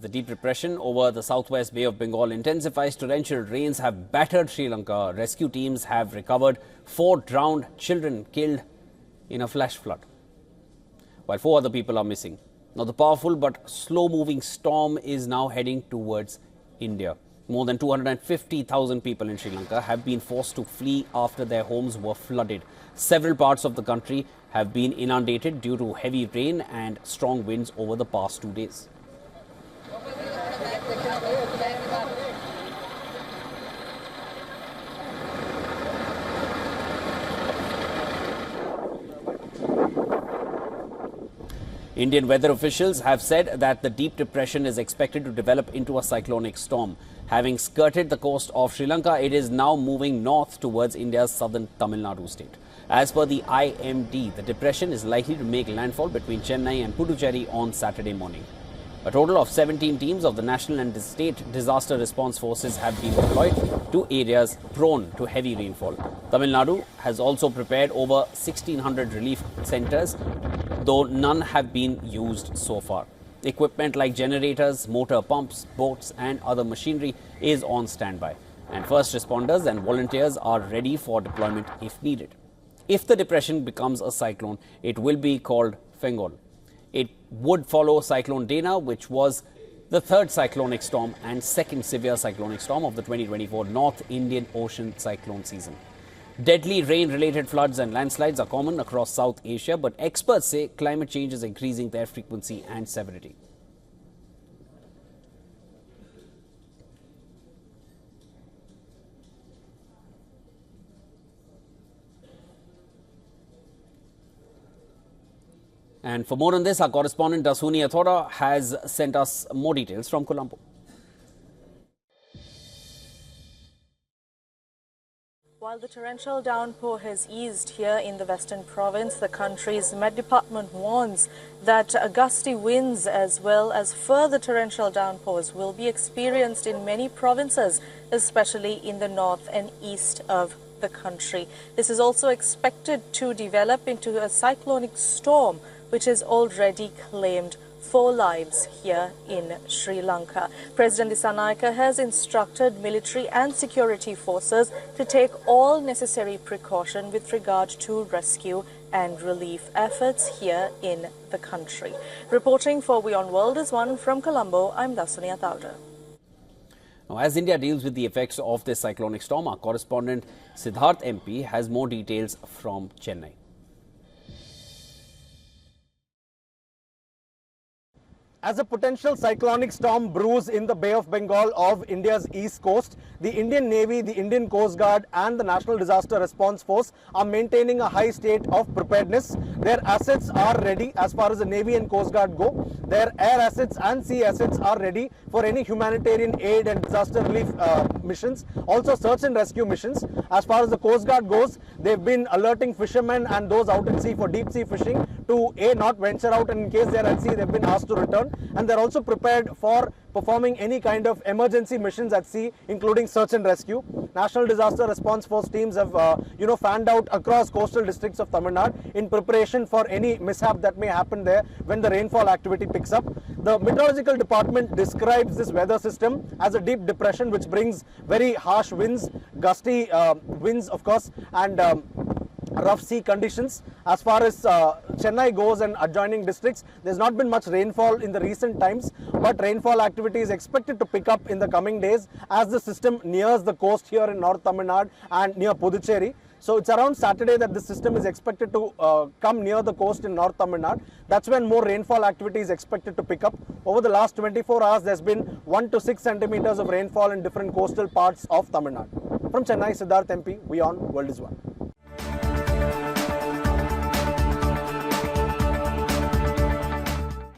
The deep depression over the southwest Bay of Bengal intensifies. Torrential rains have battered Sri Lanka. Rescue teams have recovered 4 drowned children killed in a flash flood, while 4 other people are missing. Now, the powerful but slow-moving storm is now heading towards India. More than 250,000 people in Sri Lanka have been forced to flee after their homes were flooded. Several parts of the country have been inundated due to heavy rain and strong winds over the past 2 days. Indian weather officials have said that the deep depression is expected to develop into a cyclonic storm. Having skirted the coast of Sri Lanka, it is now moving north towards India's southern Tamil Nadu state. As per the IMD, the depression is likely to make landfall between Chennai and Puducherry on Saturday morning. A total of 17 teams of the national and state disaster response forces have been deployed to areas prone to heavy rainfall. Tamil Nadu has also prepared over 1,600 relief centers, though none have been used so far. Equipment like generators, motor pumps, boats and other machinery is on standby, and first responders and volunteers are ready for deployment if needed. If the depression becomes a cyclone, it will be called Fengol. It would follow Cyclone Dana, which was the 3rd cyclonic storm and 2nd severe cyclonic storm of the 2024 North Indian Ocean cyclone season. Deadly rain-related floods and landslides are common across South Asia, but experts say climate change is increasing their frequency and severity. And for more on this, our correspondent Dasuni Athora has sent us more details from Colombo. While the torrential downpour has eased here in the western province, the country's Met Department warns that gusty winds as well as further torrential downpours will be experienced in many provinces, especially in the north and east of the country. This is also expected to develop into a cyclonic storm, which has already claimed 4 lives here in Sri Lanka. President Dissanayaka has instructed military and security forces to take all necessary precaution with regard to rescue and relief efforts here in the country. Reporting for WION World is one from Colombo, I'm Dasuni Athora. Now, as India deals with the effects of this cyclonic storm, our correspondent Siddharth MP has more details from Chennai. As a potential cyclonic storm brews in the Bay of Bengal of India's east coast, the Indian Navy, the Indian Coast Guard and the National Disaster Response Force are maintaining a high state of preparedness. Their assets are ready as far as the Navy and Coast Guard go. Their air assets and sea assets are ready for any humanitarian aid and disaster relief missions, also search and rescue missions. As far as the Coast Guard goes, they've been alerting fishermen and those out at sea for deep sea fishing to not venture out, and in case they're at sea, they've been asked to return. And they're also prepared for performing any kind of emergency missions at sea, including search and rescue. National Disaster Response Force teams have, fanned out across coastal districts of Tamil Nadu in preparation for any mishap that may happen there when the rainfall activity picks up. The Meteorological Department describes this weather system as a deep depression which brings very harsh winds, gusty winds, of course, and rough sea conditions. As far as Chennai goes and adjoining districts, there's not been much rainfall in the recent times, but rainfall activity is expected to pick up in the coming days as the system nears the coast here in North Tamil Nadu and near Puducherry. So it's around Saturday that the system is expected to come near the coast in North Tamil Nadu. That's when more rainfall activity is expected to pick up. Over the last 24 hours, there's been 1 to 6 centimeters of rainfall in different coastal parts of Tamil Nadu. From Chennai, Siddharth MP, WION World is One.